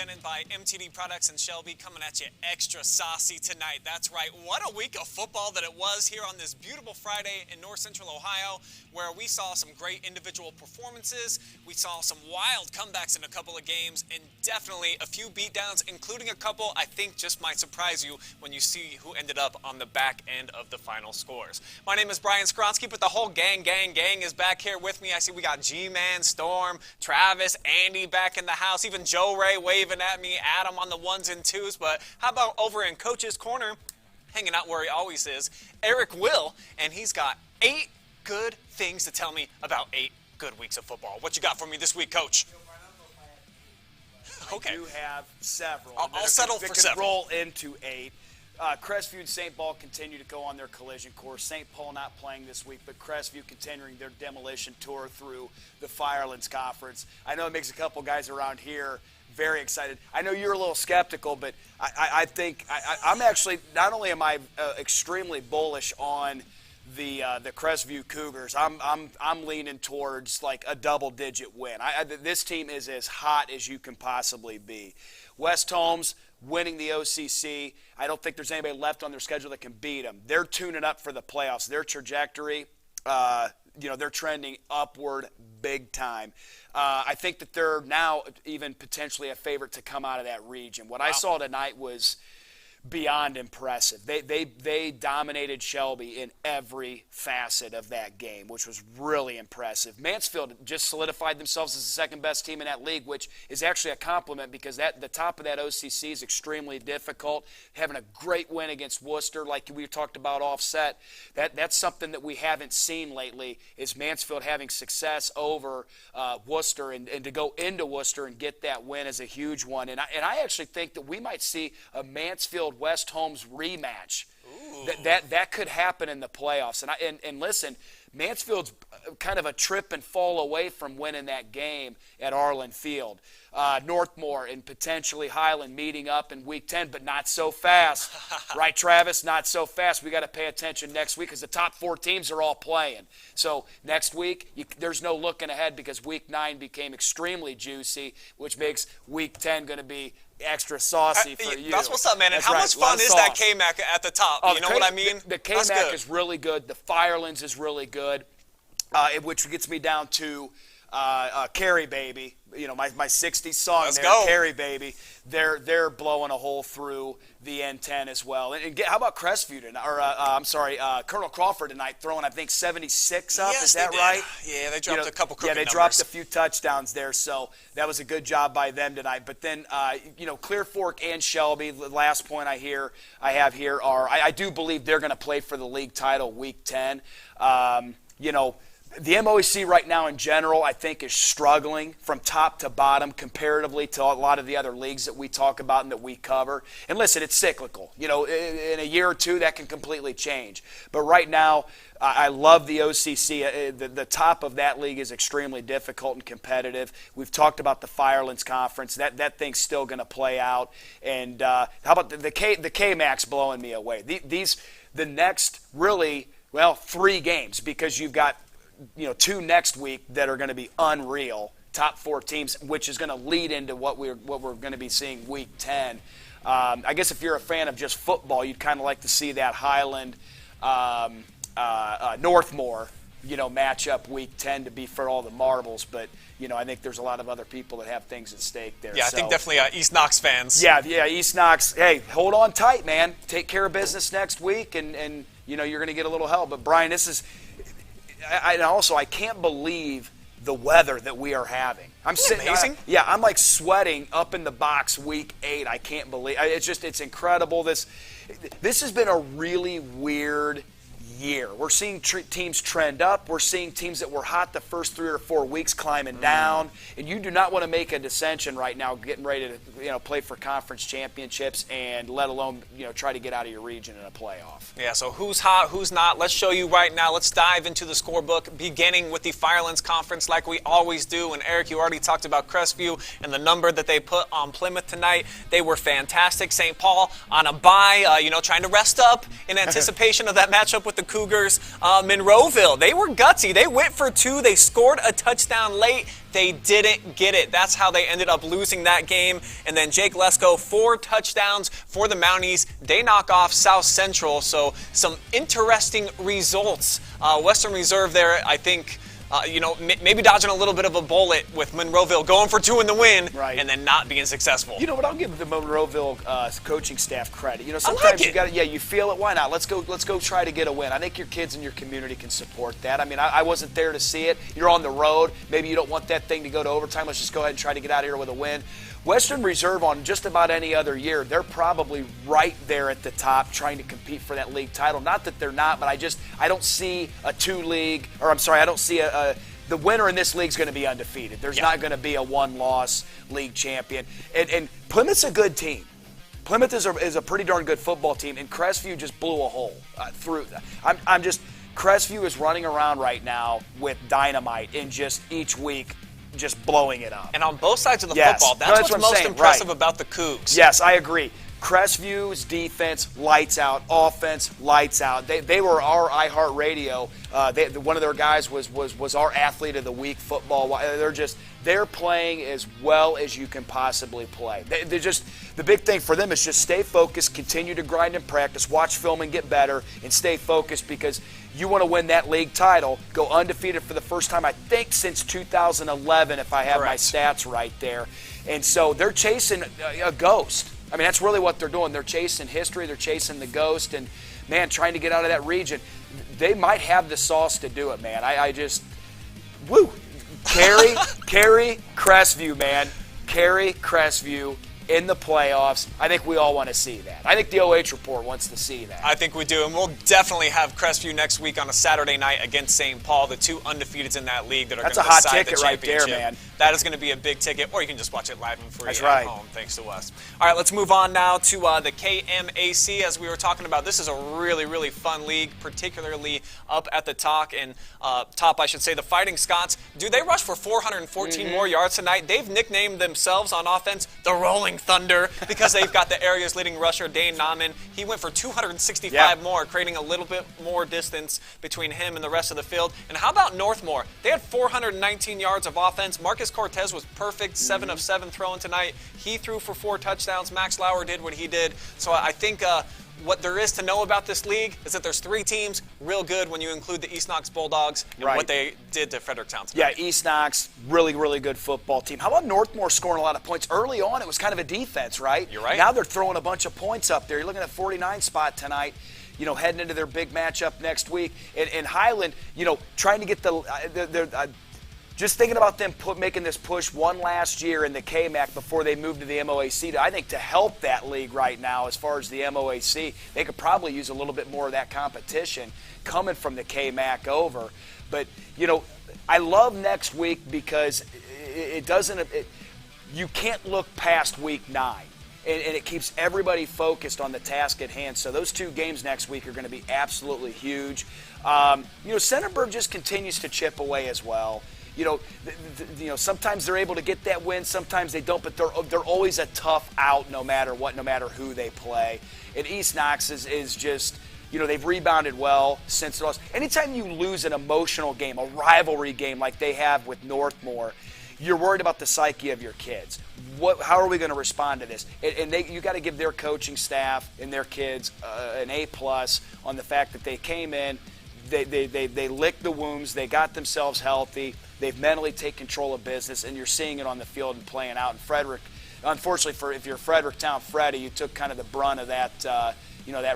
presented by MTD Products and Shelby, coming at you extra saucy tonight. That's right. What a week of football that it was here on this beautiful Friday in North Central Ohio, where we saw some great individual performances. We saw some wild comebacks in a couple of games, and definitely a few beatdowns, including a couple I think just might surprise you when you see who ended up on the back end of the final scores. My name is Brian Skronsky, but the whole gang is back here with me. I see we got G-Man, Storm, Travis, Andy back in the house, even Joe Ray waving at me, Adam on the ones and twos. But how about over in Coach's Corner, hanging out where he always is, Eric Will, and he's got 8 good things to tell me about 8 good weeks of football. What you got for me this week, Coach? Okay. I do have several. I'll settle for several. Roll into 8. Crestview and St. Paul continue to go on their collision course. St. Paul not playing this week, but Crestview continuing their demolition tour through the Firelands Conference. I know it makes a couple guys around here very excited. I know you're a little skeptical, but I think I'm actually, not only am I extremely bullish on the Crestview Cougars, I'm leaning towards like a double-digit win. This team is as hot as you can possibly be. West Holmes winning the OCC. I don't think there's anybody left on their schedule that can beat them. They're tuning up for the playoffs. Their trajectory, they're trending upward big time. I think that they're now even potentially a favorite to come out of that region. What I saw tonight was beyond impressive. They dominated Shelby in every facet of that game, which was really impressive. Mansfield just solidified themselves as the second best team in that league, which is actually a compliment because the top of that OCC is extremely difficult. Having a great win against Worcester, like we talked about offset, that's something that we haven't seen lately, is Mansfield having success over Worcester, and to go into Worcester and get that win is a huge one. And I actually think that we might see a Mansfield West Holmes rematch. That could happen in the playoffs. And listen, Mansfield's kind of a trip and fall away from winning that game at Arlen Field. Northmore and potentially Highland meeting up in Week 10, but not so fast. Right, Travis? Not so fast. We got to pay attention next week because the top 4 teams are all playing. So next week, there's no looking ahead because Week 9 became extremely juicy, which makes Week 10 going to be extra saucy for you. That's what's up, man. And that's how right. much fun is that K-Mac at the top? You know what I mean? The K-Mac is really good. The Firelands is really good, which gets me down to Carry Baby. You know, my 60s song. Let's go. Carry Baby. They're blowing a hole through the N10 as well. And how about Crestview tonight? Colonel Crawford tonight throwing, I think, 76 up. Yes, is that they did. right? Yeah, they dropped a couple crooked numbers. Dropped a few touchdowns there, so that was a good job by them tonight. But then, Clear Fork and Shelby, the last point I have here are, I do believe they're going to play for the league title Week 10. The MOEC right now in general, I think, is struggling from top to bottom comparatively to a lot of the other leagues that we talk about and that we cover. And listen, it's cyclical. In a year or two, that can completely change. But right now, I love the OCC. The top of that league is extremely difficult and competitive. We've talked about the Firelands Conference. That thing's still going to play out. And how about the K-Max blowing me away? The next really, 3 games, because you've got 2 next week that are going to be unreal, top 4 teams, which is going to lead into what we're going to be seeing Week 10. I guess if you're a fan of just football, you'd kind of like to see that Highland Northmore matchup Week 10 to be for all the marbles, but I think there's a lot of other people that have things at stake there. Yeah, I think definitely East Knox fans. Yeah, East Knox. Hey, hold on tight, man. Take care of business next week, and you're going to get a little help. But Brian, this is. I can't believe the weather that we are having. Amazing. I'm like sweating up in the box Week 8. I can't believe it's incredible. This has been a really weird year. We're seeing teams trend up. We're seeing teams that were hot the first 3 or 4 weeks climbing down. And you do not want to make a dissension right now, getting ready to play for conference championships, and let alone try to get out of your region in a playoff. Yeah. So who's hot, who's not? Let's show you right now. Let's dive into the scorebook, beginning with the Firelands Conference, like we always do. And Eric, you already talked about Crestview and the number that they put on Plymouth tonight. They were fantastic. St. Paul on a bye, trying to rest up in anticipation of that matchup with the Cougars. Monroeville, they were gutsy. They went for 2. They scored a touchdown late. They didn't get it. That's how they ended up losing that game. And then Jake Lesko, 4 touchdowns for the Mounties. They knock off South Central. So some interesting results. Western Reserve there, I think, maybe dodging a little bit of a bullet with Monroeville going for 2 in the win, right, and then not being successful. You know what? I'll give the Monroeville coaching staff credit. Sometimes you got you feel it. Why not? Let's go try to get a win. I think your kids in your community can support that. I mean, I wasn't there to see it. You're on the road. Maybe you don't want that thing to go to overtime. Let's just go ahead and try to get out of here with a win. Western Reserve, on just about any other year, they're probably right there at the top trying to compete for that league title. Not that they're not, but I don't see a I don't see the winner in this league is going to be undefeated. There's not going to be a 1-loss league champion. And Plymouth's a good team. Plymouth is a pretty darn good football team, and Crestview just blew a hole through. Crestview is running around right now with dynamite in just each week, just blowing it up. And on both sides of the football, that's what's most impressive about the Cougs. Yes, I agree. Crestview's defense, lights out. Offense, lights out. They were our iHeartRadio. One of their guys was our athlete of the week football. They're playing as well as you can possibly play. The big thing for them is just stay focused, continue to grind and practice, watch film and get better, and stay focused because you want to win that league title. Go undefeated for the first time, I think, since 2011, if I have my stats right there. And so they're chasing a ghost. I mean, that's really what they're doing. They're chasing history. They're chasing the ghost. And, man, trying to get out of that region. They might have the sauce to do it, man. Woo. Carry Crestview, man. Carry Crestview in the playoffs. I think we all want to see that. I think the OH report wants to see that. I think we do, and we'll definitely have Crestview next week on a Saturday night against St. Paul, the 2 undefeateds in that league that are going to decide the championship. That's a hot ticket right there, man. That is going to be a big ticket, or you can just watch it live and free at home, thanks to us. All right, let's move on now to the KMAC. As we were talking about, this is a really, really fun league, particularly up at the top. And the Fighting Scots. Do they rush for 414 more yards tonight? They've nicknamed themselves on offense the Rolling Thunder because they've got the area's leading rusher, Dane Nauman. He went for 265 more, creating a little bit more distance between him and the rest of the field. And how about Northmore? They had 419 yards of offense. Marcus Cortez was perfect, 7 of 7 throwing tonight. He threw for 4 touchdowns. Max Lauer did what he did. So I think what there is to know about this league is that there's 3 teams real good when you include the East Knox Bulldogs and what they did to Fredericktown tonight. Yeah, East Knox, really, really good football team. How about Northmore scoring a lot of points? Early on, it was kind of a defense, right? You're right. Now they're throwing a bunch of points up there. You're looking at 49 spot tonight, heading into their big matchup next week. And Highland, trying to get just thinking about them making this push one last year in the KMAC before they moved to the MOAC, I think to help that league right now as far as the MOAC, they could probably use a little bit more of that competition coming from the KMAC over. But, I love next week because you can't look past week 9. And it keeps everybody focused on the task at hand. So those 2 games next week are going to be absolutely huge. Centerburg just continues to chip away as well. Sometimes they're able to get that win, sometimes they don't, but they're always a tough out no matter what, no matter who they play. And East Knox is just, they've rebounded well since the loss. Anytime you lose an emotional game, a rivalry game like they have with Northmore, you're worried about the psyche of your kids. How are we going to respond to this? And you got to give their coaching staff and their kids an A+ on the fact that they came in, they licked the wounds, they got themselves healthy, they've mentally taken control of business, and you're seeing it on the field and playing out. And Frederick, unfortunately, if you're Fredericktown Freddy, you took kind of the brunt of that, that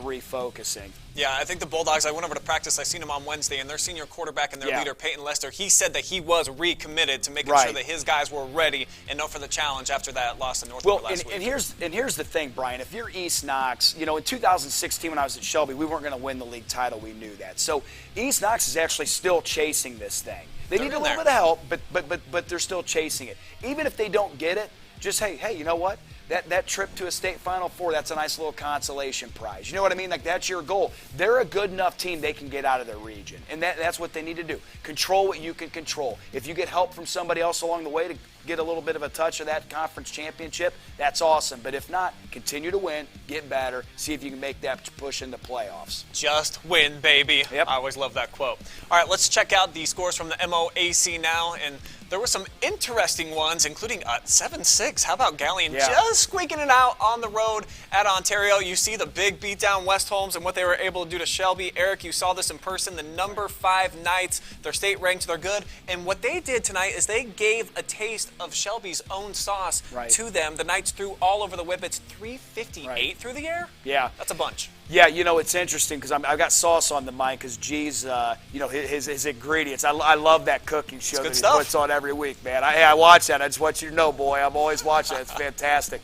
refocusing. Yeah, I think the Bulldogs, I went over to practice, I seen them on Wednesday, and their senior quarterback and their leader, Peyton Lester, he said that he was recommitted to making sure that his guys were ready and up for the challenge after that loss to Northmore last week. And here's the thing, Brian. If you're East Knox, in 2016 when I was at Shelby, we weren't going to win the league title. We knew that. So East Knox is actually still chasing this thing. They need a little bit of help, but they're still chasing it. Even if they don't get it, just hey, you know what? That trip to a state Final Four, that's a nice little consolation prize. You know what I mean? Like, that's your goal. They're a good enough team they can get out of their region, and that's what they need to do. Control what you can control. If you get help from somebody else along the way, get a little bit of a touch of that conference championship, that's awesome. But if not, continue to win, get better, see if you can make that push in the playoffs. Just win, baby. Yep. I always love that quote. All right, let's check out the scores from the MOAC now. And there were some interesting ones, including 7-6. How about Galleon just squeaking it out on the road at Ontario? You see the big beatdown West Holmes and what they were able to do to Shelby. Eric, you saw this in person. The number 5 Knights, they're state ranked, they're good. And what they did tonight is they gave a taste of Shelby's own sauce to them. The Knights threw all over the whip. It's 358 through the air. Yeah. That's a bunch. Yeah, you know, it's interesting because I've got sauce on the mind because G's, you know, his ingredients. I love that cooking show that he puts on every week, man. I watch that. I just want you to know, boy, I'm always watching that. It's fantastic.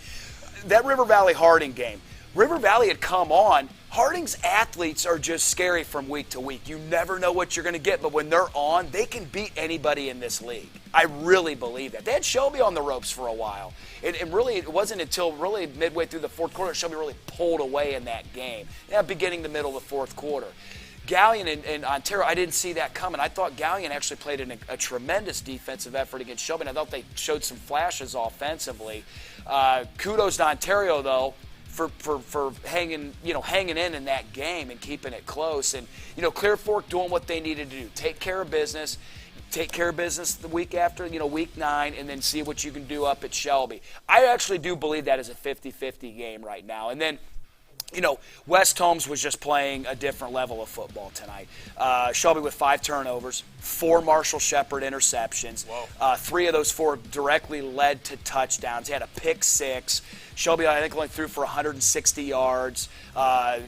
That River Valley Harding game. River Valley had come on. Harding's athletes are just scary from week to week. You never know what you're going to get, but when they're on, they can beat anybody in this league. I really believe that. They had Shelby on the ropes for a while. And really, it wasn't until really midway through the fourth quarter Shelby really pulled away in that game. Yeah, beginning the middle of the fourth quarter. Galleon and Ontario, I didn't see that coming. I thought Galleon actually played a tremendous defensive effort against Shelby, and I thought they showed some flashes offensively. Kudos to Ontario, though, for hanging in that game and keeping it close. And, you know, Clear Fork doing what they needed to do. Take care of business. Take care of business the week after, you know, week 9, and then see what you can do up at Shelby. I actually do believe that is a 50-50 game right now. And then, you know, West Holmes was just playing a different level of football tonight. Shelby with 5 turnovers, 4 Marshall Shepard interceptions. 3 of those 4 directly led to touchdowns. He had a pick 6. Shelby, I think, only threw for 160 yards.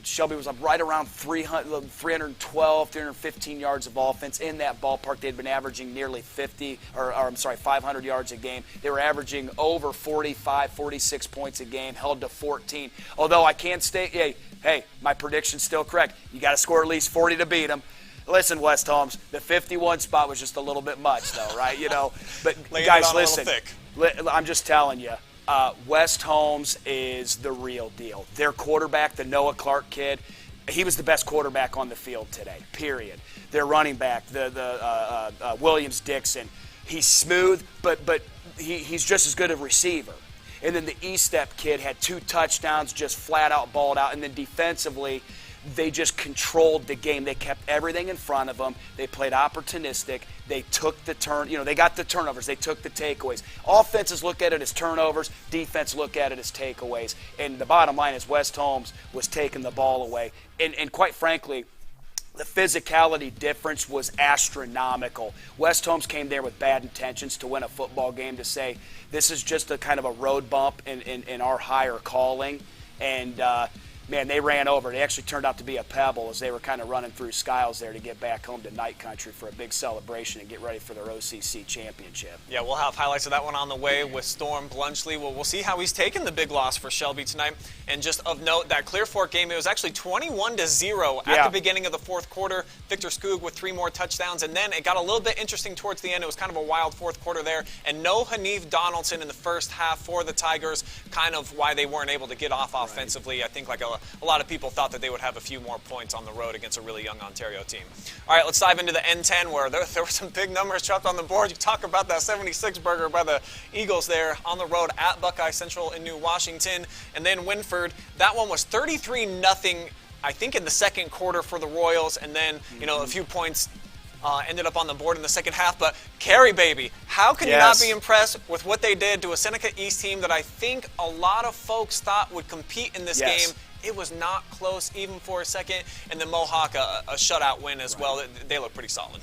Shelby was up right around 312, 315 yards of offense in that ballpark. They'd been averaging nearly 500 yards a game. They were averaging over 45, 46 points a game, held to 14. Although I can't state, hey, my prediction's still correct. You got to score at least 40 to beat them. Listen, West Holmes, the 51 spot was just a little bit much, though, right? You know, but guys, listen, I'm just telling you. West Holmes is the real deal. Their quarterback, the Noah Clark kid, he was the best quarterback on the field today, period. Their running back, the Williams-Dixon, he's smooth, but he's just as good a receiver. And then the E-Step kid had 2 touchdowns, just flat out balled out. And then defensively, they just controlled the game. They kept everything in front of them. They played opportunistic. They took the turn. You know, they got the turnovers. They took the takeaways. Offenses look at it as turnovers. Defense look at it as takeaways. And the bottom line is West Holmes was taking the ball away. And quite frankly, the physicality difference was astronomical. West Holmes came there with bad intentions to win a football game, to say this is just a kind of a road bump in our higher calling. And man, they ran over. They actually turned out to be a pebble as they were kind of running through Skiles there to get back home to Night Country for a big celebration and get ready for their OCC championship. Yeah, we'll have highlights of that one on the way with Storm Blunchley. We'll see how he's taken the big loss for Shelby tonight. And just of note, that Clear Fork game, it was actually 21-0 at the beginning of the fourth quarter. Victor Skoog with 3 more touchdowns. And then it got a little bit interesting towards the end. It was kind of a wild fourth quarter there. And no Hanif Donaldson in the first half for the Tigers, kind of why they weren't able to get off offensively. I think like a lot of people thought that they would have a few more points on the road against a really young Ontario team. All right, let's dive into the N10 where there were some big numbers dropped on the board. You talk about that 76-burger by the Eagles there on the road at Buckeye Central in New Washington. And then Winford, that one was 33-0, I think, in the second quarter for the Royals. And then, you know, a few points ended up on the board in the second half. But Carey, baby, how can you not be impressed with what they did to a Seneca East team that I think a lot of folks thought would compete in this game? It was not close even for a second. And then Mohawk, a shutout win as well. They look pretty solid.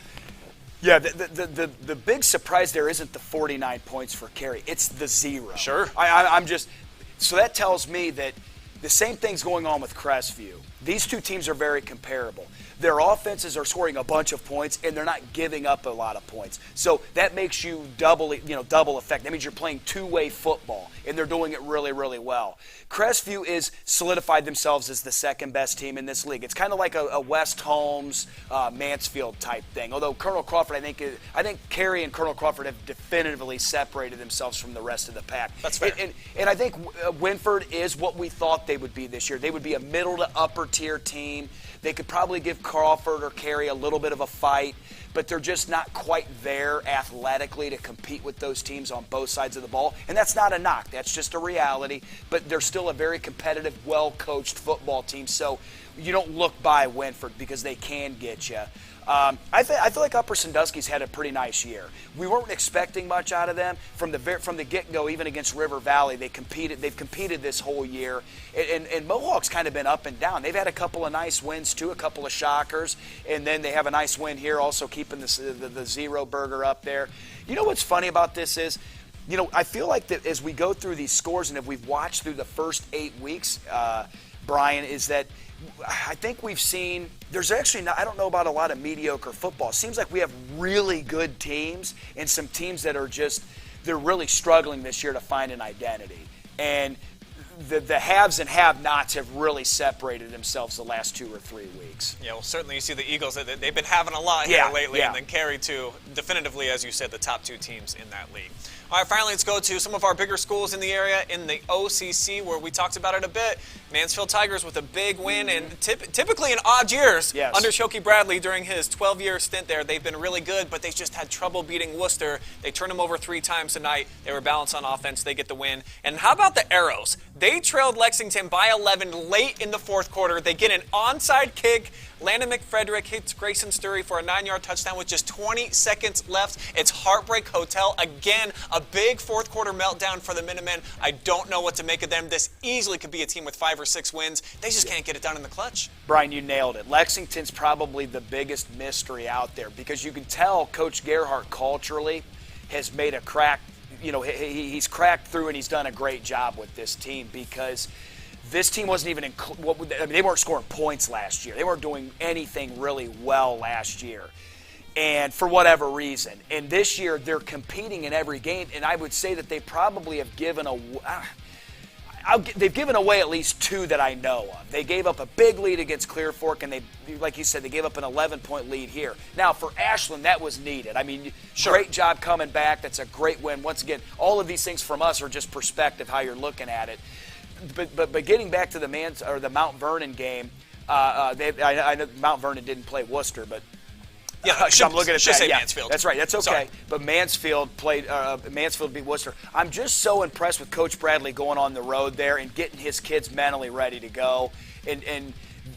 Yeah, the big surprise there isn't the 49 points for Carey. It's the 0. Sure. I'm just – so that tells me that the same thing's going on with Crestview. These two teams are very comparable. Their offenses are scoring a bunch of points, and they're not giving up a lot of points. So that makes you double effect. That means you're playing two-way football, and they're doing it really, really well. Crestview is solidified themselves as the second-best team in this league. It's kind of like a West Holmes, Mansfield type thing. Although Colonel Crawford, I think Carey and Colonel Crawford have definitively separated themselves from the rest of the pack. That's fair. And I think Winford is what we thought thought they would be this year. They would be a middle to upper tier team. They could probably give Crawford or Carey a little bit of a fight, but they're just not quite there athletically to compete with those teams on both sides of the ball. And that's not a knock. That's just a reality. But they're still a very competitive, well-coached football team. So you don't look by Winford because they can get you. I feel like Upper Sandusky's had a pretty nice year. We weren't expecting much out of them from the get-go. Even against River Valley, they've competed this whole year. And Mohawk's kind of been up and down. They've had a couple of nice wins too, a couple of shockers, and then they have a nice win here, also keeping the Zero Burger up there. You know what's funny about this is, I feel like that as we go through these scores and if we've watched through the first 8 weeks, Brian, is that I think we've seen there's actually not, I don't know about a lot of mediocre football. It seems like we have really good teams and some teams that are they're really struggling this year to find an identity. And the haves and have-nots have really separated themselves the last 2 or 3 weeks. Yeah, well, certainly you see the Eagles. They've been having a lot here lately, and then Carey, too, definitively, as you said, the top 2 teams in that league. All right, finally, let's go to some of our bigger schools in the area in the OCC, where we talked about it a bit. Mansfield Tigers with a big win, and typically in odd years under Shoki Bradley during his 12-year stint there, they've been really good, but they just had trouble beating Worcester. They turned them over 3 times tonight. They were balanced on offense. They get the win. And how about the Arrows? They trailed Lexington by 11 late in the fourth quarter. They get an onside kick. Landon McFrederick hits Grayson Sturry for a 9-yard touchdown with just 20 seconds left. It's Heartbreak Hotel. Again, a big fourth quarter meltdown for the Minutemen. I don't know what to make of them. This easily could be a team with 5 or 6 wins. They just can't get it done in the clutch. Brian, you nailed it. Lexington's probably the biggest mystery out there because you can tell Coach Gerhardt culturally has made a crack. He's cracked through and he's done a great job with this team because this team wasn't even they weren't scoring points last year. They weren't doing anything really well last year, and for whatever reason. And this year they're competing in every game, and I would say that they probably have they've given away at least 2 that I know of. They gave up a big lead against Clear Fork, and like you said, they gave up an 11-point lead here. Now, for Ashland, that was needed. I mean, great job coming back. That's a great win. Once again, all of these things from us are just perspective, how you're looking at it. But getting back to the Mount Vernon game, I know Mount Vernon didn't play Worcester, but I'm looking at that. Mansfield. That's right. That's okay. Sorry. But Mansfield beat Worcester. I'm just so impressed with Coach Bradley going on the road there and getting his kids mentally ready to go. And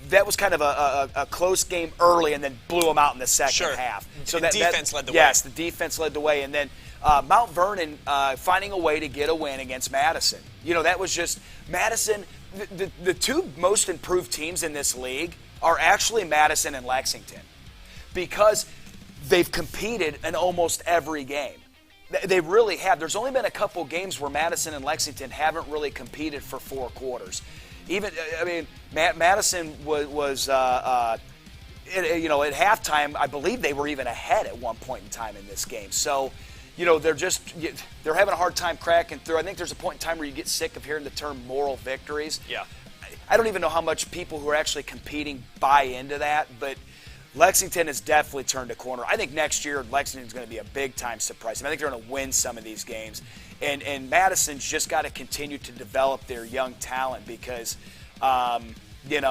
that was kind of a close game early, and then blew them out in the second half. So the defense led the way. Yes, the defense led the way, and then Mount Vernon finding a way to get a win against Madison. That was just Madison. The 2 most improved teams in this league are actually Madison and Lexington because they've competed in almost every game. They really have. There's only been a couple games where Madison and Lexington haven't really competed for 4 quarters. Madison was at halftime, I believe they were even ahead at one point in time in this game. So, they're having a hard time cracking through. I think there's a point in time where you get sick of hearing the term moral victories. Yeah. I don't even know how much people who are actually competing buy into that, but Lexington has definitely turned a corner. I think next year Lexington's going to be a big-time surprise. I think they're going to win some of these games. And Madison's just got to continue to develop their young talent because, I don't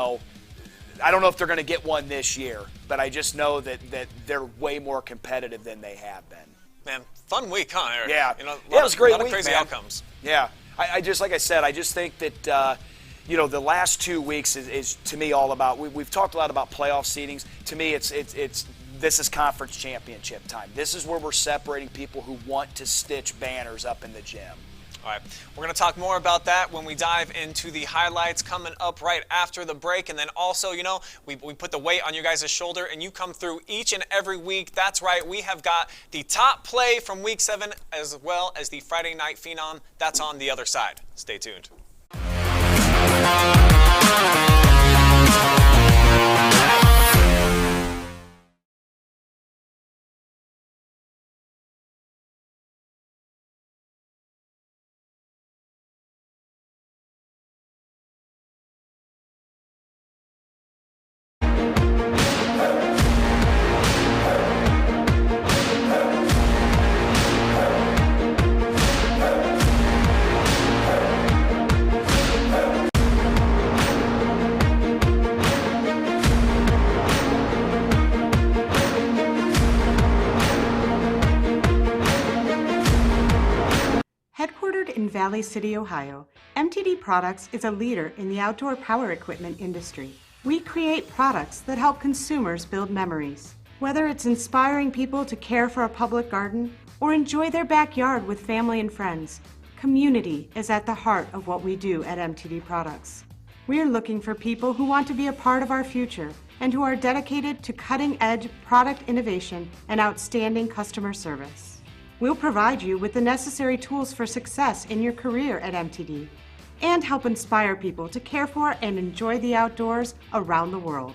know if they're going to get one this year, but I just know that they're way more competitive than they have been. Man, fun week, huh, Eric? Yeah. It was a great week, A lot of crazy man. outcomes. Yeah. I just, like I said, I just think that, the last 2 weeks is to me all about, we've talked a lot about playoff seedings. To me, this is conference championship time. This is where we're separating people who want to stitch banners up in the gym. All right, we're going to talk more about that when we dive into the highlights coming up right after the break. And then also, we put the weight on you guys' shoulder, and you come through each and every week. That's right, we have got the top play from Week 7 as well as the Friday Night Phenom. That's on the other side. Stay tuned. Valley City, Ohio, MTD Products is a leader in the outdoor power equipment industry. We create products that help consumers build memories. Whether it's inspiring people to care for a public garden or enjoy their backyard with family and friends, community is at the heart of what we do at MTD Products. We are looking for people who want to be a part of our future and who are dedicated to cutting-edge product innovation and outstanding customer service. We'll provide you with the necessary tools for success in your career at MTD and help inspire people to care for and enjoy the outdoors around the world.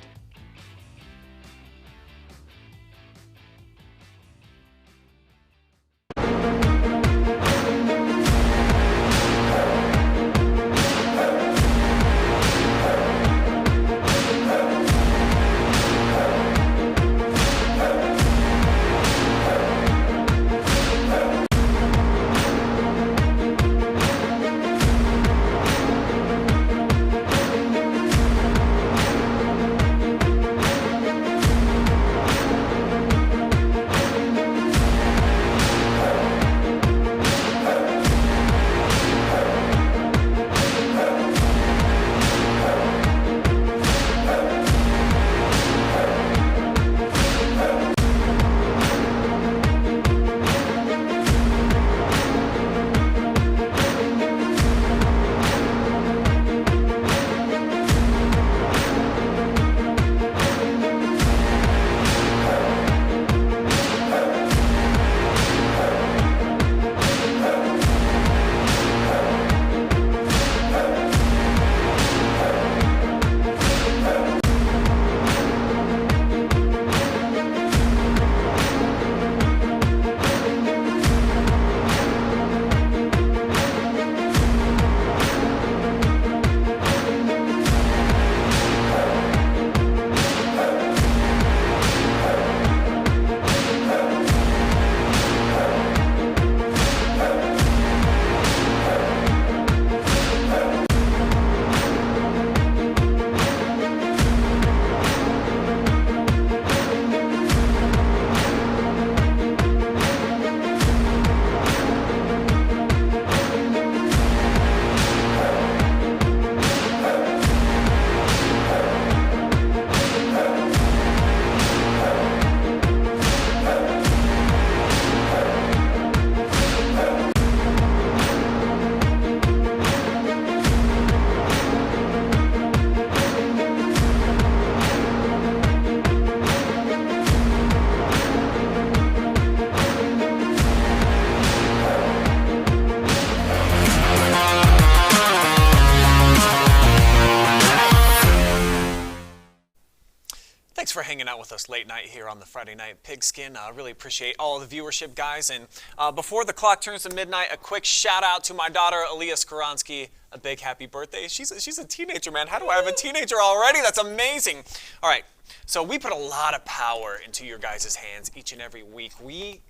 Thanks for hanging out with us late night here on the Friday Night Pigskin. I really appreciate all the viewership, guys. And before the clock turns to midnight, a quick shout out to my daughter, Aaliyah Skoronsky. A big happy birthday. She's a teenager, man. How do I have a teenager already? That's amazing. All right, so we put a lot of power into your guys' hands each and every week. We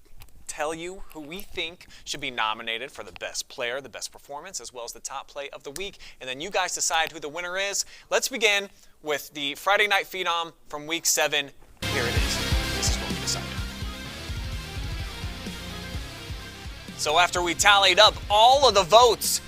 tell you who we think should be nominated for the best player, the best performance, as well as the top play of the week. And then you guys decide who the winner is. Let's begin with the Friday Night Phenom from Week 7. Here it is. This is what we decided. So after we tallied up all of the votes,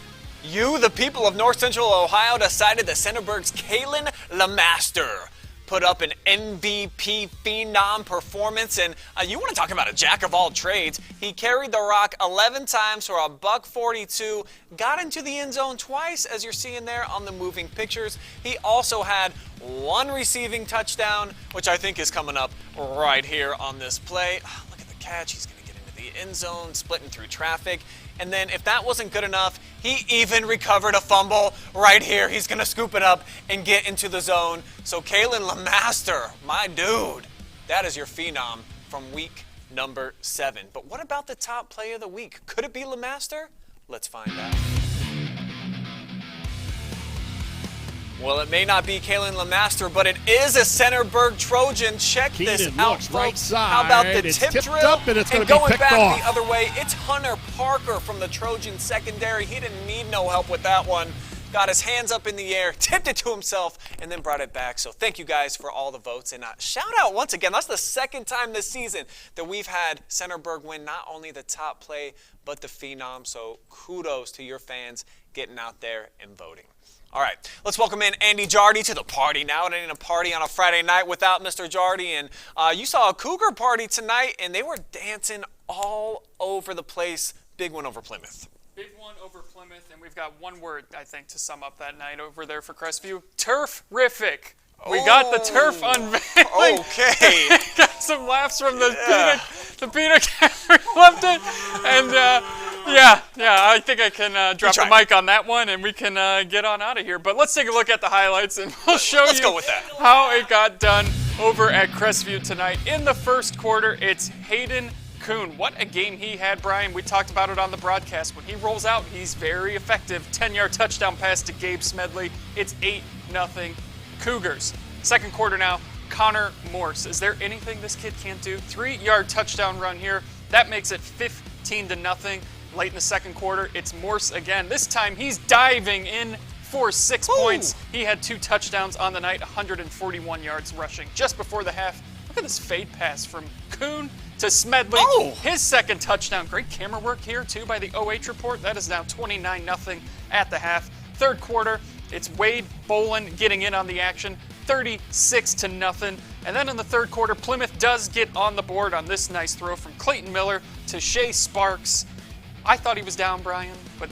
you, the people of North Central Ohio, decided that Centerburg's Kalen LeMaster put up an MVP phenom performance. And you want to talk about a jack of all trades. He carried the rock 11 times for a $142, got into the end zone twice, as you're seeing there on the moving pictures. He also had one receiving touchdown, which I think is coming up right here on this play. Look at the catch. He's going to get into the end zone, splitting through traffic. And then if that wasn't good enough, he even recovered a fumble right here. He's going to scoop it up and get into the zone. So Kalen LeMaster, my dude, that is your phenom from week number 7. But what about the top play of the week? Could it be LeMaster? Let's find out. Well, it may not be Kalen LeMaster, but it is a Centerburg Trojan. Check this out, folks. Right side. How about the It's tip tipped drill? up and it's going to be going picked back off. the other way, it's Hunter Parker from the Trojan secondary. He didn't need no help with that one. got his hands up in the air, tipped it to himself, and then brought it back. So thank you guys for all the votes. And shout out once again, that's the second time this season that we've had Centerburg win not only the top play, but the phenom. So kudos to your fans getting out there and voting. All right, let's welcome in Andy Jardy to the party now. It ain't a party on a Friday night without Mr. Jardy. And you saw a Cougar party tonight, and they were dancing all over the place. Big one over Plymouth. Big one over Plymouth, and we've got one word, I think, to sum up that night over there for Crestview. Turf-rific. We got the turf unveiling. Okay. Got some laughs from the Peter Cameron loved it. And yeah, I think I can drop the mic on that one, and we can get on out of here. But let's take a look at the highlights, and we'll show you go with that. how it got done over at Crestview tonight. In the first quarter, it's Hayden Kuhn. What a game he had, Brian. We talked about it on the broadcast. When he rolls out, he's very effective. 10-yard touchdown pass to Gabe Smedley. It's 8-0 Cougars. Second quarter now, Connor Morse. Is there anything this kid can't do? 3-yard touchdown run here. That makes it 15-0. Late in the second quarter, it's Morse again. This time he's diving in for 6 points. He had 2 touchdowns on the night, 141 yards rushing. Just before the half, look at this fade pass from Kuhn to Smedley. His second touchdown. Great camera work here, too, by the OH report. That is now 29-0 at the half. Third quarter, it's Wade Bolin getting in on the action, 36-0. And then in the third quarter, Plymouth does get on the board on this nice throw from Clayton Miller to Shea Sparks. I thought he was down, Brian, but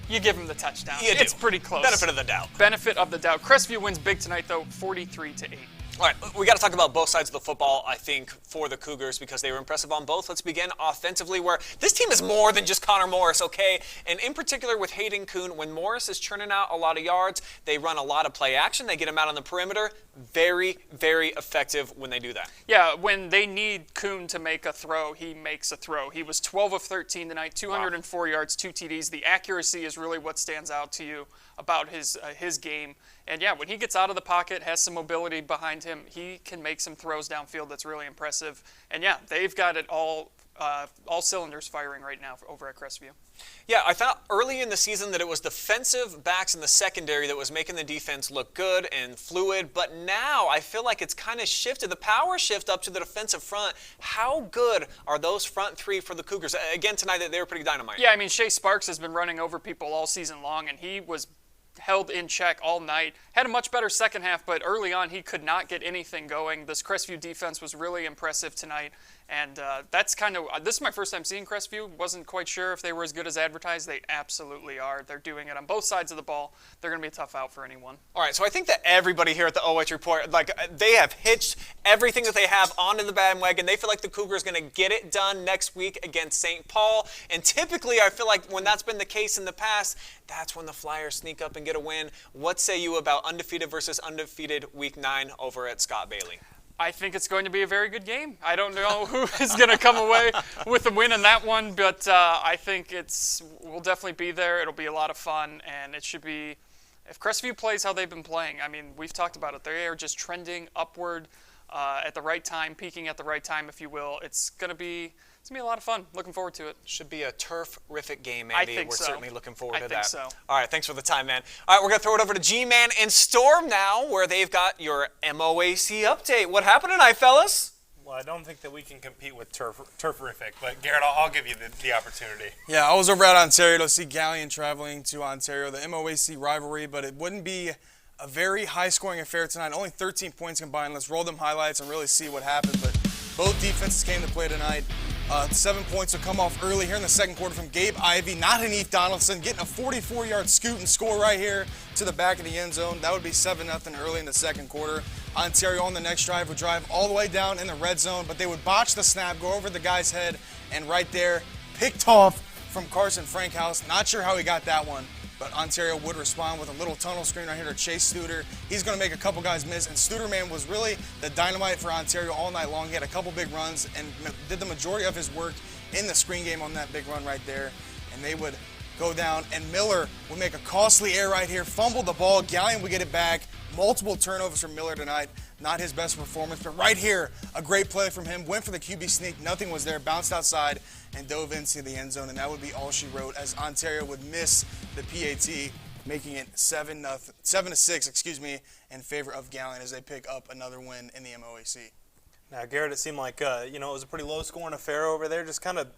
you give him the touchdown. It's pretty close. Benefit of the doubt. Benefit of the doubt. Crestview wins big tonight, though, 43-8. All right, we got to talk about both sides of the football, I think, for the Cougars because they were impressive on both. Let's begin offensively where this team is more than just Connor Morris, okay? And in particular with Hayden Kuhn, when Morris is churning out a lot of yards, they run a lot of play action. They get him out on the perimeter. Very, very effective when they do that. Yeah, when they need Kuhn to make a throw, he makes a throw. He was 12 of 13 tonight, 204 yards, 2 TDs. The accuracy is really what stands out to you about his game. And yeah, when he gets out of the pocket, has some mobility behind him, he can make some throws downfield that's really impressive. And yeah, they've got it all cylinders firing right now over at Crestview. Yeah, I thought early in the season that it was defensive backs in the secondary that was making the defense look good and fluid, but now I feel like it's kind of shifted. The power shift up to the defensive front. How good are those front three for the Cougars? Again, tonight they were pretty dynamite. Yeah, I mean, Shea Sparks has been running over people all season long, and he was held in check all night. Had a much better second half, but early on he could not get anything going. This Crestview defense was really impressive tonight, and that's kind of this is my first time seeing Crestview. Wasn't quite sure if they were as good as advertised. They absolutely are. They're doing it on both sides of the ball. They're going to be a tough out for anyone. All right, so I think that everybody here at the OH Report, like they have hitched everything that they have onto the bandwagon. They feel like the Cougars going to get it done next week against St. Paul, and typically I feel like when that's been the case in the past, that's when the Flyers sneak up and get a win. What say you about undefeated versus undefeated Week 9 over at Scott Bailey? I think it's going to be a very good game. I don't know who is going to come away with the win in that one, but I think we'll definitely be there. It'll be a lot of fun, and it should be, if Crestview plays how they've been playing, I mean, we've talked about it. They are just trending upward at the right time, peaking at the right time, if you will. It's going to be a lot of fun. Looking forward to it. Should be a turf-rific game, Andy. I think so. We're certainly looking forward to that. I think so. All right, thanks for the time, man. All right, we're going to throw it over to G-Man and Storm now, where they've got your MOAC update. What happened tonight, fellas? Well, I don't think that we can compete with turferific, but Garrett, I'll give you the opportunity. Yeah, I was over at Ontario to see Galleon traveling to Ontario, the MOAC rivalry, but it wouldn't be a very high-scoring affair tonight. Only 13 points combined. Let's roll them highlights and really see what happened. But both defenses came to play tonight. 7 points will come off early here in the second quarter from Gabe Ivey, not Hanif Donaldson, getting a 44-yard scoot and score right here to the back of the end zone. That would be 7-0 early in the second quarter. Ontario on the next drive would drive all the way down in the red zone, but they would botch the snap, go over the guy's head, and right there, picked off from Carson Frankhouse. Not sure how he got that one, but Ontario would respond with a little tunnel screen right here to Chase Studer. He's going to make a couple guys miss, and Studerman was really the dynamite for Ontario all night long. He had a couple big runs and did the majority of his work in the screen game on that big run right there, and they would go down, and Miller would make a costly error right here, fumble the ball. Galleon would get it back. Multiple turnovers from Miller tonight. Not his best performance, but right here, a great play from him. Went for the QB sneak. Nothing was there. Bounced outside and dove into the end zone, and that would be all she wrote as Ontario would miss the PAT making it 7-6, in favor of Gallion as they pick up another win in the MOAC. Now, Garrett, it seemed like it was a pretty low-scoring affair over there. Just kind of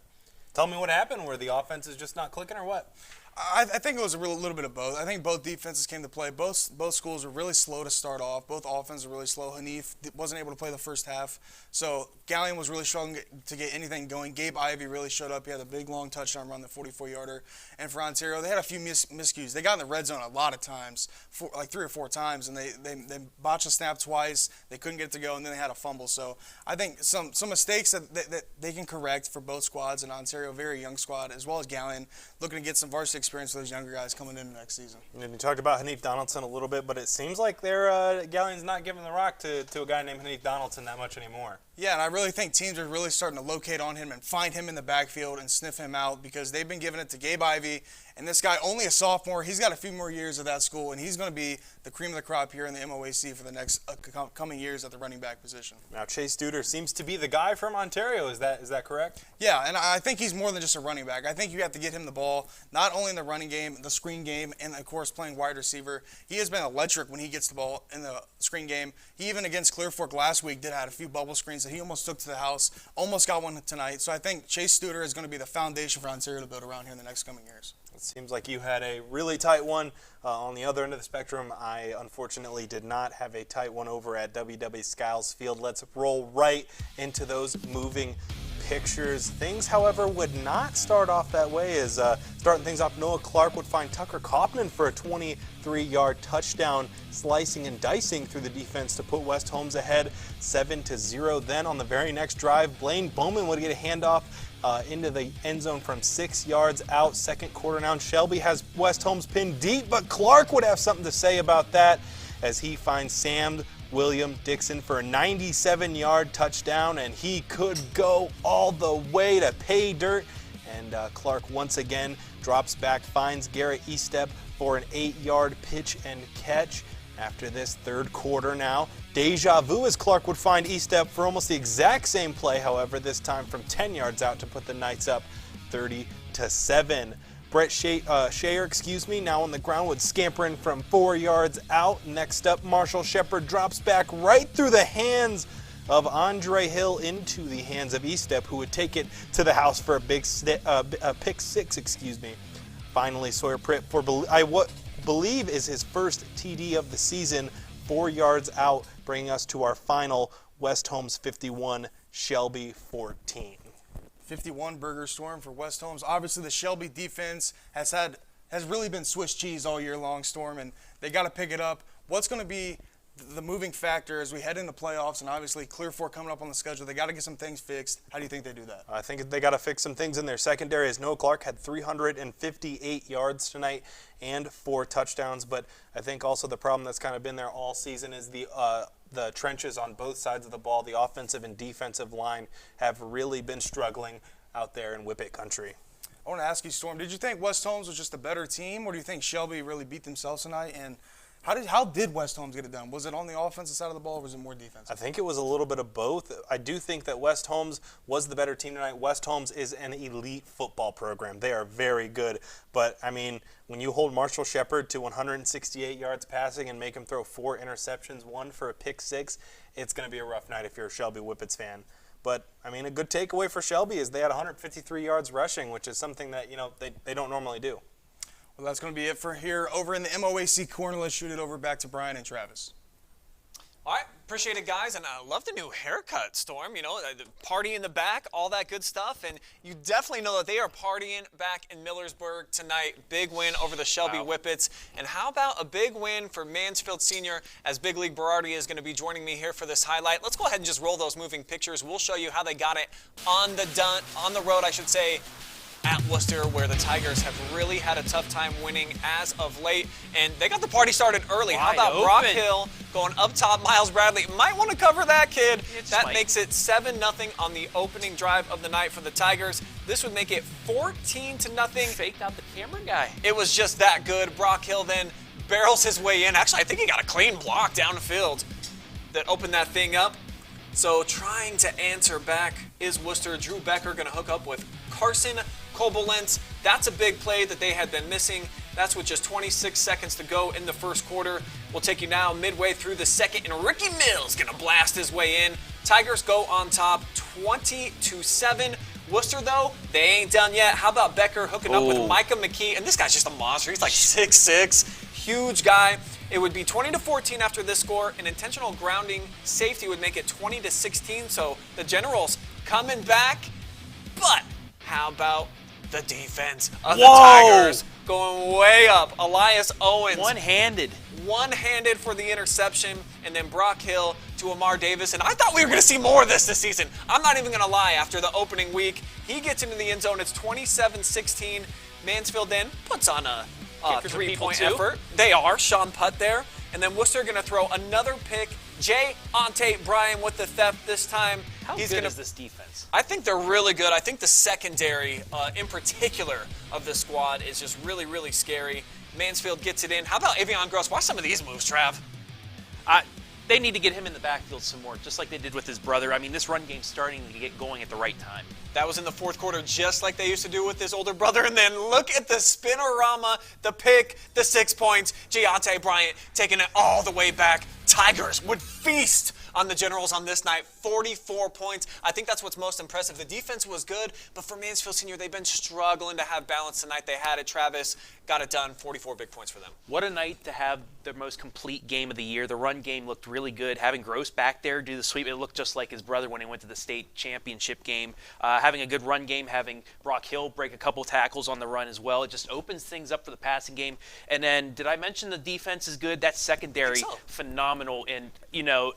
tell me what happened. Where the offense is just not clicking, or what? I think it was a little bit of both. I think both defenses came to play. Both schools were really slow to start off. Both offenses were really slow. Hanif wasn't able to play the first half. So Gallion was really struggling to get anything going. Gabe Ivey really showed up. He had a big, long touchdown run, the 44-yarder. And for Ontario, they had a few miscues. They got in the red zone a lot of times, like 3 or 4 times, and they botched a snap twice. They couldn't get it to go, and then they had a fumble. So I think some mistakes that they can correct for both squads, and Ontario, a very young squad, as well as Gallion, looking to get some varsity experience for those younger guys coming in next season. And you talked about Hanif Donaldson a little bit, but it seems like Gallion's not giving the rock to a guy named Hanif Donaldson that much anymore. Yeah, and I really think teams are really starting to locate on him and find him in the backfield and sniff him out because they've been giving it to Gabe Ivey. And this guy, only a sophomore, he's got a few more years of that school, and he's going to be the cream of the crop here in the MOAC for the next coming years at the running back position. Now, Chase Duder seems to be the guy from Ontario. Is that correct? Yeah, and I think he's more than just a running back. I think you have to get him the ball, not only in the running game, the screen game, and, of course, playing wide receiver. He has been electric when he gets the ball in the screen game. He even against Clear Fork last week had a few bubble screens that he almost took to the house, almost got one tonight. So I think Chase Duder is going to be the foundation for Ontario to build around here in the next coming years. It seems like you had a really tight one on the other end of the spectrum. I unfortunately did not have a tight one over at WW Skiles Field. Let's roll right into those moving pictures. Things, however, would not start off that way as starting things off, Noah Clark would find Tucker Kaufman for a 23-yard touchdown, slicing and dicing through the defense to put West Holmes ahead 7-0. Then on the very next drive, Blaine Bowman would get a handoff into the end zone from 6 yards out. Second quarter now, Shelby has West Holmes pinned deep, but Clark would have something to say about that as he finds Sam William Dixon for a 97-yard touchdown, and he could go all the way to pay dirt. And Clark once again drops back, finds Garrett Estep for an 8-yard pitch and catch. After this third quarter now, deja vu as Clark would find Estep for almost the exact same play, however, this time from 10 yards out to put the Knights up 30-7. Brett Shayer, now on the ground would scamper in from 4 yards out. Next up, Marshall Shepard drops back right through the hands of Andre Hill into the hands of Estep, who would take it to the house for a pick six. Finally, Sawyer Pritt for what believe is his first TD of the season, 4 yards out, bringing us to our final West Holmes 51, Shelby 14. 51 burger storm for West Holmes. Obviously, the Shelby defense has really been Swiss cheese all year long, Storm, and they got to pick it up. What's going to be the moving factor as we head into playoffs, and obviously Clear Fork coming up on the schedule? They got to get some things fixed. How do you think they do that? I think they got to fix some things in their secondary, as Noah Clark had 358 yards tonight and 4 touchdowns. But I think also the problem that's kind of been there all season is the trenches on both sides of the ball. The offensive and defensive line have really been struggling out there in Whippet country. I want to ask you, Storm, did you think West Holmes was just a better team, or do you think Shelby really beat themselves tonight? And how did West Holmes get it done? Was it on the offensive side of the ball, or was it more defensive? I think it was a little bit of both. I do think that West Holmes was the better team tonight. West Holmes is an elite football program. They are very good. But, I mean, when you hold Marshall Shepard to 168 yards passing and make him throw 4 interceptions, 1 for a pick 6, it's going to be a rough night if you're a Shelby Whippets fan. But, I mean, a good takeaway for Shelby is they had 153 yards rushing, which is something that, they don't normally do. Well, that's going to be it for here over in the MOAC corner. Let's shoot it over back to Brian and Travis. All right, appreciate it, guys, and I love the new haircut, Storm. The party in the back, all that good stuff, and you definitely know that they are partying back in Millersburg tonight. Big win over the Shelby Whippets, and how about a big win for Mansfield Senior, as Big League Berardi is going to be joining me here for this highlight. Let's go ahead and just roll those moving pictures. We'll show you how they got it on the road, at Worcester, where the Tigers have really had a tough time winning as of late. And they got the party started early. How about Brock Hill going up top? Miles Bradley might want to cover that, kid. That makes it 7-0 on the opening drive of the night for the Tigers. This would make it 14-0. Faked out the camera guy. It was just that good. Brock Hill then barrels his way in. Actually, I think he got a clean block down the field that opened that thing up. So trying to answer back is Worcester. Drew Becker going to hook up with Carson Kobolentz. That's a big play that they had been missing. That's with just 26 seconds to go in the first quarter. We'll take you now midway through the second, and Ricky Mills going to blast his way in. Tigers go on top 20-7. Worcester, though, they ain't done yet. How about Becker hooking up with Micah McKee? And this guy's just a monster. He's like 6'6", huge guy. It would be 20-14 after this score. An intentional grounding safety would make it 20-16. So the Generals coming back. But how about the defense of the Tigers going way up? Elias Owens. One-handed For the interception. And then Brock Hill to Amar Davis. And I thought we were going to see more of this season. I'm not even going to lie. After the opening week, he gets into the end zone. It's 27-16. Mansfield then puts on a three-point effort. They are. Sean Putt there. And then Worcester going to throw another pick. Jay Ante Bryan with the theft this time. How good is this defense? I think they're really good. I think the secondary, in particular, of the squad is just really, really scary. Mansfield gets it in. How about Avion Gross? Watch some of these moves, Trav. They need to get him in the backfield some more, just like they did with his brother. I mean, this run game's starting to get going at the right time. That was in the fourth quarter, just like they used to do with his older brother. And then look at the spinorama, the pick, the 6 points. Giante Bryant taking it all the way back. Tigers would feast on the Generals on this night, 44 points. I think that's what's most impressive. The defense was good, but for Mansfield Senior, they've been struggling to have balance tonight. They had it. Travis got it done, 44 big points for them. What a night to have the most complete game of the year. The run game looked really good. Having Gross back there do the sweep, it looked just like his brother when he went to the state championship game. Having a good run game, having Brock Hill break a couple tackles on the run as well. It just opens things up for the passing game. And then, did I mention the defense is good? That secondary, phenomenal. And, you know,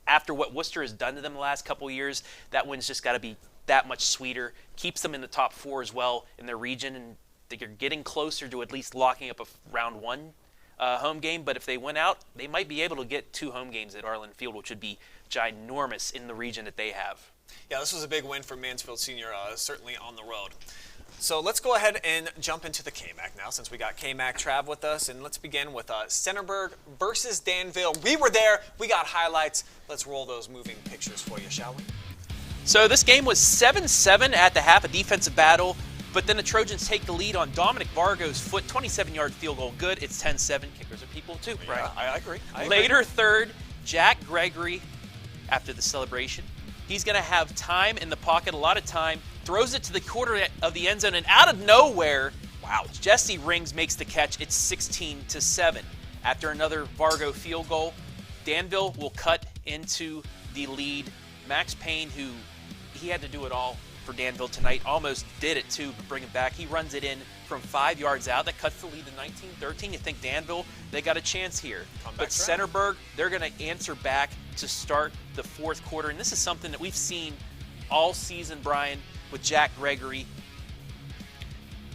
after what Worcester has done to them the last couple of years, that win's just got to be that much sweeter. Keeps them in the top 4 as well in their region, and they're getting closer to at least locking up a round 1 home game. But if they win out, they might be able to get 2 home games at Arlen Field, which would be ginormous in the region that they have. Yeah, this was a big win for Mansfield Senior, certainly on the road. So let's go ahead and jump into the KMAC now, since we got KMAC Trav with us. And let's begin with Centerburg versus Danville. We were there. We got highlights. Let's roll those moving pictures for you, shall we? So this game was 7-7 at the half, a defensive battle. But then the Trojans take the lead on Dominic Vargo's foot, 27-yard field goal. Good. It's 10-7. Kickers are people too, right? Yeah, I agree. Later third, Jack Gregory, after the celebration, he's going to have time in the pocket, a lot of time, throws it to the quarter of the end zone, and out of nowhere, Jesse Rings makes the catch. It's 16-7. After another Vargo field goal, Danville will cut into the lead. Max Payne, who he had to do it all for Danville tonight, almost did it too, but bring it back. He runs it in from 5 yards out. That cuts the lead to 19-13. You think Danville, they got a chance here. But Centerburg, they're going to answer back to start the fourth quarter. And this is something that we've seen all season, Brian, with Jack Gregory.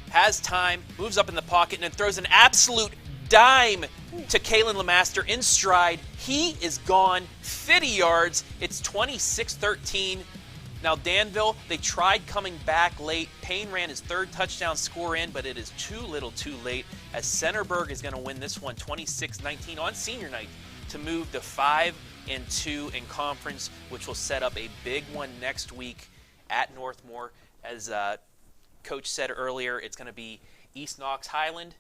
Has time, moves up in the pocket, and then throws an absolute dime to Kalen Lemaster in stride. He is gone 50 yards. It's 26-13. Now Danville, they tried coming back late. Payne ran his third touchdown score in, but it is too little too late, as Centerburg is going to win this one 26-19 on senior night to move to 5-2 in conference, which will set up a big one next week at Northmore. As Coach said earlier, it's going to be East Knox Highland,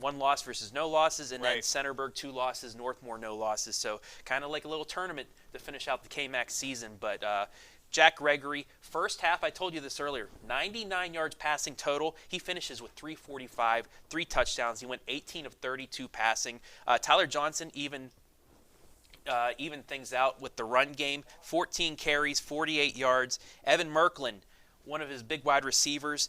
1 loss versus no losses, and then Centerburg 2 losses, Northmore no losses. So kind of like a little tournament to finish out the KMAC season. But Jack Gregory, first half, I told you this earlier, 99 yards passing total. He finishes with 345, 3 touchdowns. He went 18 of 32 passing. Tyler Johnson even things out with the run game, 14 carries, 48 yards. Evan Merklin, one of his big wide receivers,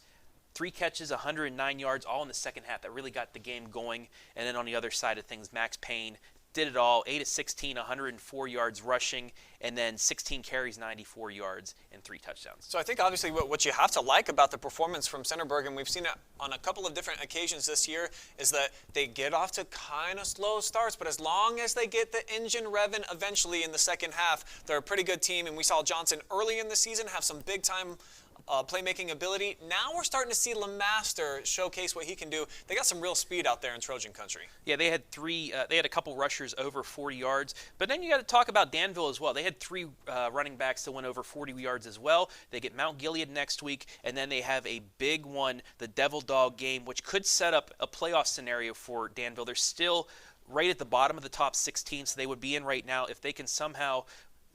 3 catches, 109 yards, all in the second half. That really got the game going. And then on the other side of things, Max Payne did it all, 8 of 16, 104 yards rushing, and then 16 carries, 94 yards, and 3 touchdowns. So I think obviously what you have to like about the performance from Centerburg, and we've seen it on a couple of different occasions this year, is that they get off to kind of slow starts, but as long as they get the engine revving eventually in the second half, they're a pretty good team. And we saw Johnson early in the season have some big-time playmaking ability. Now we're starting to see LeMaster showcase what he can do. They got some real speed out there in Trojan country. Yeah, they had a couple rushers over 40 yards. But then you got to talk about Danville as well. They had 3 running backs that went over 40 yards as well. They get Mount Gilead next week, and then they have a big one, the Devil Dog game, which could set up a playoff scenario for Danville. They're still right at the bottom of the top 16, so they would be in right now. If they can somehow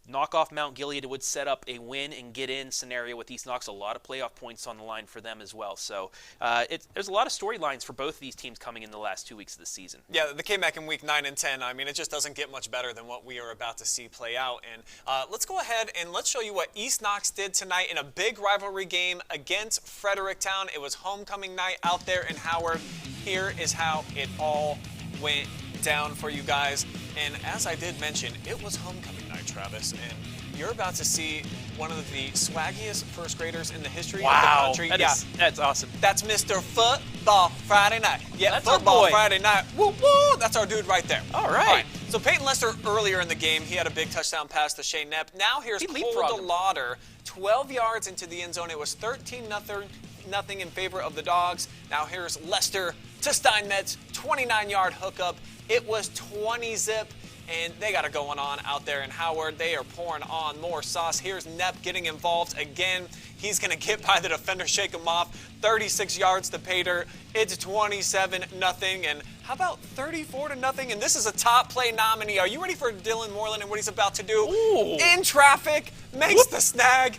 knock off Mount Gilead, it would set up a win and get in scenario with East Knox. A lot of playoff points on the line for them as well. So there's a lot of storylines for both of these teams coming in the last 2 weeks of the season. Yeah, they came back in week 9 and 10. I mean, it just doesn't get much better than what we are about to see play out. And let's go ahead and let's show you what East Knox did tonight in a big rivalry game against Fredericktown. It was homecoming night out there in Howard. Here is how it all went down for you guys. And as I did mention, it was homecoming night, Travis, and you're about to see one of the swaggiest first graders in the history of the country. That's awesome. That's Mr. Football Friday Night. Yeah, That's our Football boy. Friday Night. Woo woo! That's our dude right there. All right. So Peyton Lester earlier in the game, he had a big touchdown pass to Shane Knepp. Now here's He Cole leapfrogged him. DeLauder, 12 yards into the end zone. It was 13-0 in favor of the Dogs. Now here's Lester to Steinmetz, 29-yard hookup. It was 20-zip. And they got it going on out there in Howard. They are pouring on more sauce. Here's Knepp getting involved again. He's going to get by the defender, shake him off. 36 yards to Pater. It's 27-0. And how about 34-0? And this is a top play nominee. Are you ready for Dylan Moreland and what he's about to do? Ooh. In traffic, makes the snag.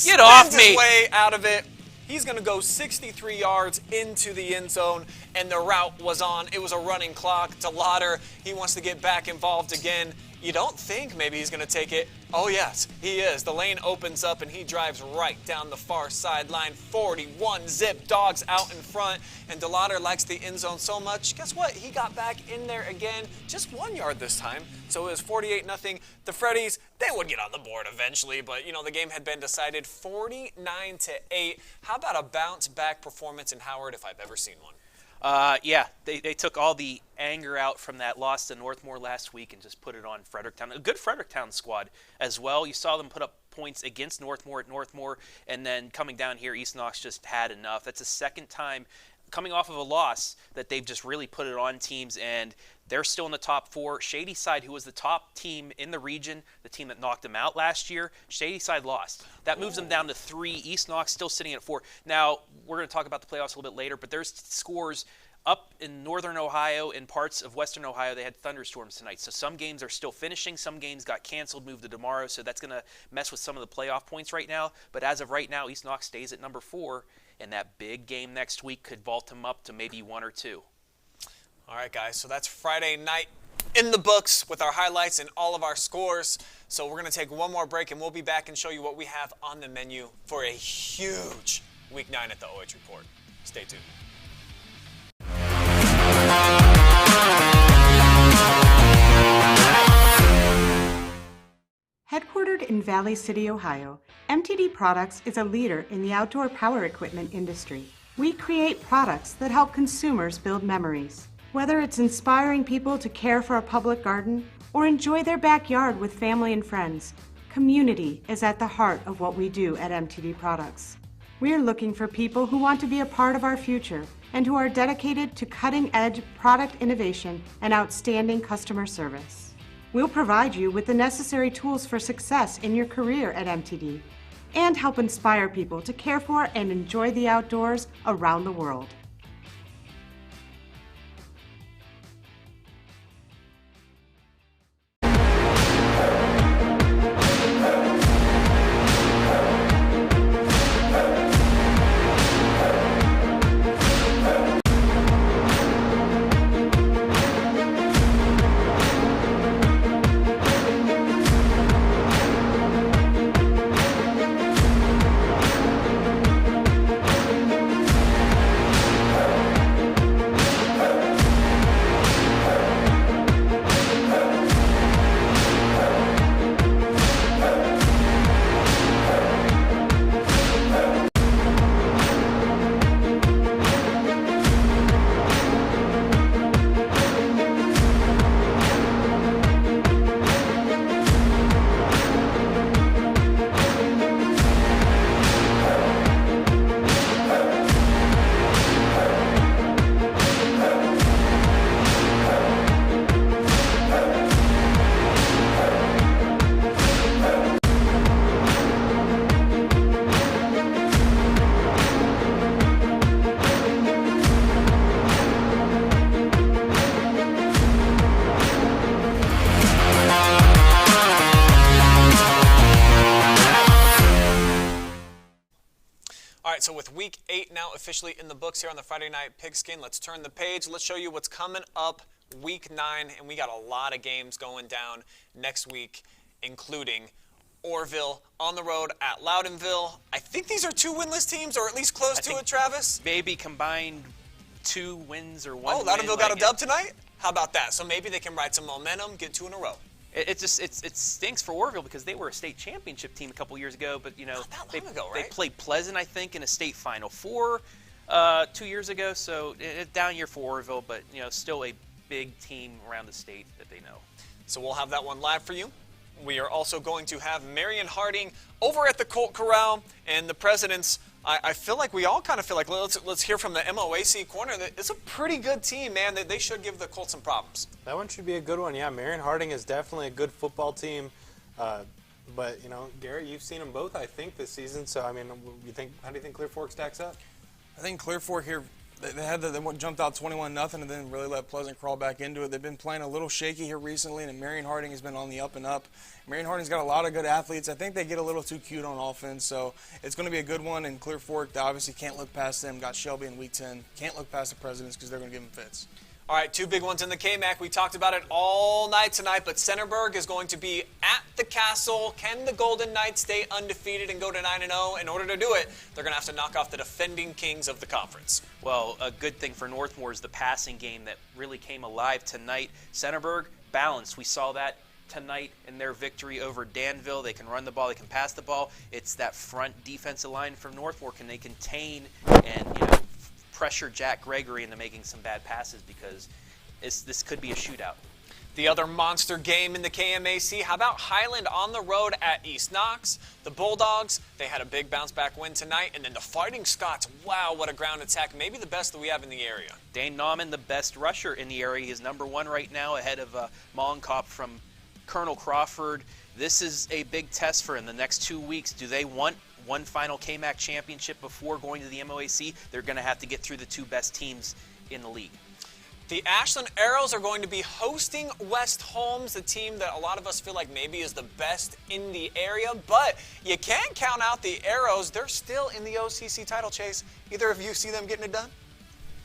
Get off spins me. his way out of it. He's going to go 63 yards into the end zone, and the route was on. It was a running clock to Lauder. He wants to get back involved again. You don't think maybe he's going to take it. Oh, yes, he is. The lane opens up, and he drives right down the far sideline. 41-zip, Dogs out in front, and DeLauder likes the end zone so much. Guess what? He got back in there again, just 1 yard this time. So it was 48-0. The Freddies, they would get on the board eventually, but, you know, the game had been decided 49-8. How about a bounce-back performance in Howard if I've ever seen one? Yeah, they took all the anger out from that loss to Northmore last week and just put it on Fredericktown. A good Fredericktown squad as well. You saw them put up points against Northmore at Northmore, and then coming down here, East Knox just had enough. That's the second time coming off of a loss that they've just really put it on teams, and they're still in the top 4. Shadyside, who was the top team in the region, the team that knocked them out last year, Shadyside lost. That moves them down to 3. East Knox still sitting at 4. Now, we're going to talk about the playoffs a little bit later, but there's scores up in northern Ohio and parts of western Ohio. They had thunderstorms tonight, so some games are still finishing. Some games got canceled, moved to tomorrow, so that's going to mess with some of the playoff points right now. But as of right now, East Knox stays at number 4, and that big game next week could vault them up to maybe 1 or 2. All right, guys, so that's Friday night in the books with our highlights and all of our scores. So we're going to take one more break, and we'll be back and show you what we have on the menu for a huge Week 9 at the OH Report. Stay tuned. Headquartered in Valley City, Ohio, MTD Products is a leader in the outdoor power equipment industry. We create products that help consumers build memories. Whether it's inspiring people to care for a public garden or enjoy their backyard with family and friends, community is at the heart of what we do at MTD Products. We're looking for people who want to be a part of our future and who are dedicated to cutting-edge product innovation and outstanding customer service. We'll provide you with the necessary tools for success in your career at MTD and help inspire people to care for and enjoy the outdoors around the world. right, so with week 8 now officially in the books here on the Friday Night Pigskin, let's turn the page. Let's show you what's coming up week 9, and we got a lot of games going down next week, including Orrville on the road at Loudonville. I think these are 2 winless teams, or at least close to it, Travis. Maybe combined 2 wins or 1 Oh, win. Loudonville got a dub tonight? How about that? So maybe they can ride some momentum, get 2 in a row. It stinks for Orrville because they were a state championship team a couple years ago, but Not that long ago, right? They played Pleasant, I think, in a state Final Four 2 years ago. So down year for Orrville, but still a big team around the state that they know. So we'll have that one live for you. We are also going to have Marion Harding over at the Colt Corral, and the Presidents. I feel like we all kind of feel like let's hear from the MOAC corner. It's a pretty good team, man. They should give the Colts some problems. That one should be a good one. Yeah, Marion Harding is definitely a good football team. But Garrett, you've seen them both, I think, this season. So I mean, how do you think Clear Fork stacks up? I think Clear Fork here, they jumped out 21-0 and then really let Pleasant crawl back into it. They've been playing a little shaky here recently, and Marion Harding has been on the up and up. Marion Harding's got a lot of good athletes. I think they get a little too cute on offense, so it's going to be a good one. And Clear Fork, they obviously can't look past them. Got Shelby in week 10. Can't look past the Presidents because they're going to give them fits. All right, 2 big ones in the KMAC. We talked about it all night tonight, but Centerburg is going to be at the Castle. Can the Golden Knights stay undefeated and go to 9-0? In order to do it, they're going to have to knock off the defending kings of the conference. Well, a good thing for Northmore is the passing game that really came alive tonight. Centerburg, balanced. We saw that tonight in their victory over Danville. They can run the ball, they can pass the ball. It's that front defensive line from Northmore. Can they contain and pressure Jack Gregory into making some bad passes, because this could be a shootout. The other monster game in the KMAC, how about Highland on the road at East Knox? The Bulldogs, they had a big bounce-back win tonight. And then the Fighting Scots, wow, what a ground attack. Maybe the best that we have in the area. Dane Nauman, the best rusher in the area. He is #1 right now, ahead of Mollenkopf from Colonel Crawford. This is a big test for him the next 2 weeks. Do they want one final KMAC championship before going to the MOAC? They're going to have to get through the 2 best teams in the league. The Ashland Arrows are going to be hosting West Holmes, the team that a lot of us feel like maybe is the best in the area. But you can't count out the Arrows. They're still in the OCC title chase. Either of you see them getting it done?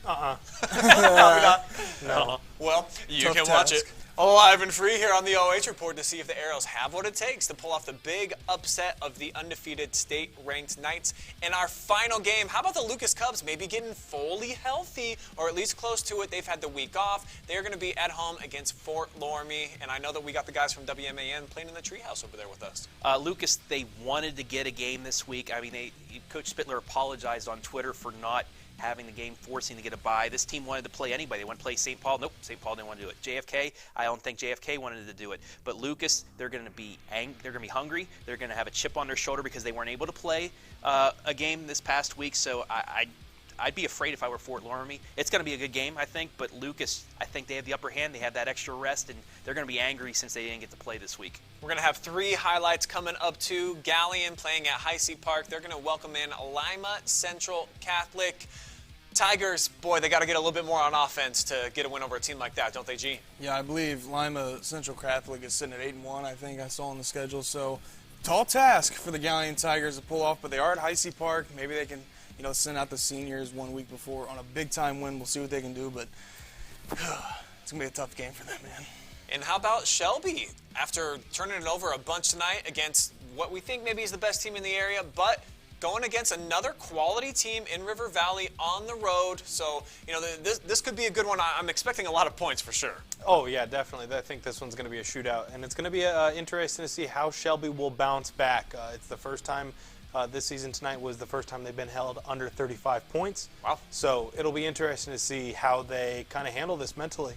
Probably not. No. Well, you Tough can watch task. it live and free here on the OH Report to see if the Arrows have what it takes to pull off the big upset of the undefeated state-ranked Knights. In our final game, how about the Lucas Cubs maybe getting fully healthy, or at least close to it? They've had the week off. They're going to be at home against Fort Loramie, and I know that we got the guys from WMAN playing in the treehouse over there with us. Lucas, they wanted to get a game this week. I mean, Coach Spittler apologized on Twitter for not having the game, forcing to get a bye. This team wanted to play anybody. They wanted to play St. Paul. Nope, St. Paul didn't want to do it. JFK, I don't think JFK wanted to do it. But Lucas, they're going to be hungry. They're going to have a chip on their shoulder because they weren't able to play a game this past week. So I'd be afraid if I were Fort Loramie. It's going to be a good game, I think. But Lucas, I think they have the upper hand. They have that extra rest, and they're going to be angry since they didn't get to play this week. We're going to have 3 highlights coming up too. Galleon playing at Heisey Park. They're going to welcome in Lima Central Catholic. Tigers, boy, they got to get a little bit more on offense to get a win over a team like that, don't they, G? Yeah, I believe Lima Central Catholic is sitting at 8-1, I think I saw on the schedule. So, tall task for the Galleon Tigers to pull off, but they are at Heisey Park. Maybe they can, send out the seniors 1 week before on a big-time win. We'll see what they can do, but it's going to be a tough game for them, man. And how about Shelby? After turning it over a bunch tonight against what we think maybe is the best team in the area, but going against another quality team in River Valley on the road. So, this could be a good one. I'm expecting a lot of points for sure. Oh, yeah, definitely. I think this one's going to be a shootout. And it's going to be interesting to see how Shelby will bounce back. It's the first time this season. Tonight was the first time they've been held under 35 points. Wow. So it'll be interesting to see how they kind of handle this mentally.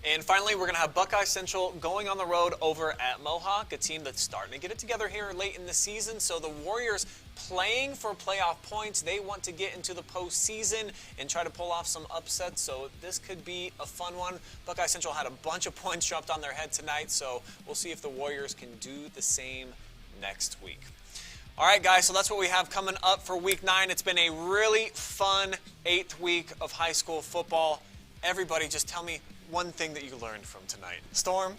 And finally, we're going to have Buckeye Central going on the road over at Mohawk, a team that's starting to get it together here late in the season. So the Warriors playing for playoff points. They want to get into the postseason and try to pull off some upsets. So this could be a fun one. Buckeye Central had a bunch of points dropped on their head tonight. So we'll see if the Warriors can do the same next week. All right, guys, so that's what we have coming up for Week 9. It's been a really fun 8th week of high school football. Everybody, just tell me one thing that you learned from tonight. Storm?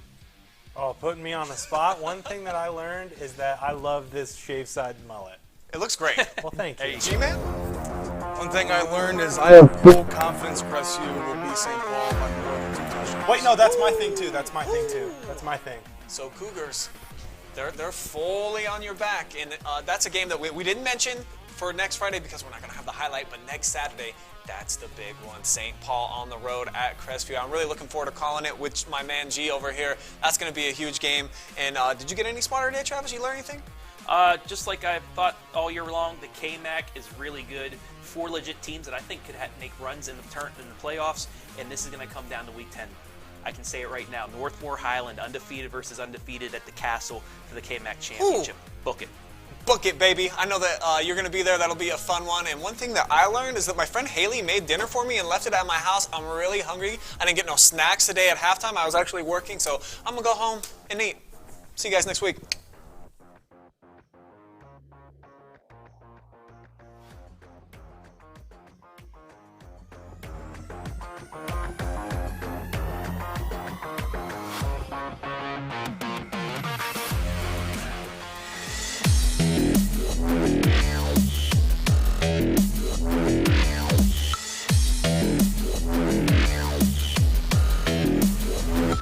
Oh, putting me on the spot. One thing that I learned is that I love this shave side mullet. It looks great. Well, thank you. G-Man? One thing I learned is I have full confidence Crestview will beat St. Paul by more than 2 touchdowns. Wait, no, that's my thing too. That's my thing too. That's my thing. So Cougars, they're fully on your back, and that's a game that we didn't mention for next Friday because we're not going to have the highlight, but next Saturday, that's the big one. St. Paul on the road at Crestview. I'm really looking forward to calling it with my man G over here. That's going to be a huge game. And did you get any smarter today, Travis? You learn anything? Just like I've thought all year long, the K-MAC is really good. 4 legit teams that I think could make runs in the playoffs, and this is going to come down to Week 10. I can say it right now. Northmore Highland, undefeated versus undefeated at the Castle for the K-MAC championship. Ooh. Book it. Book it, baby. I know that you're going to be there. That'll be a fun one. And one thing that I learned is that my friend Haley made dinner for me and left it at my house. I'm really hungry. I didn't get no snacks today at halftime. I was actually working, so I'm going to go home and eat. See you guys next week.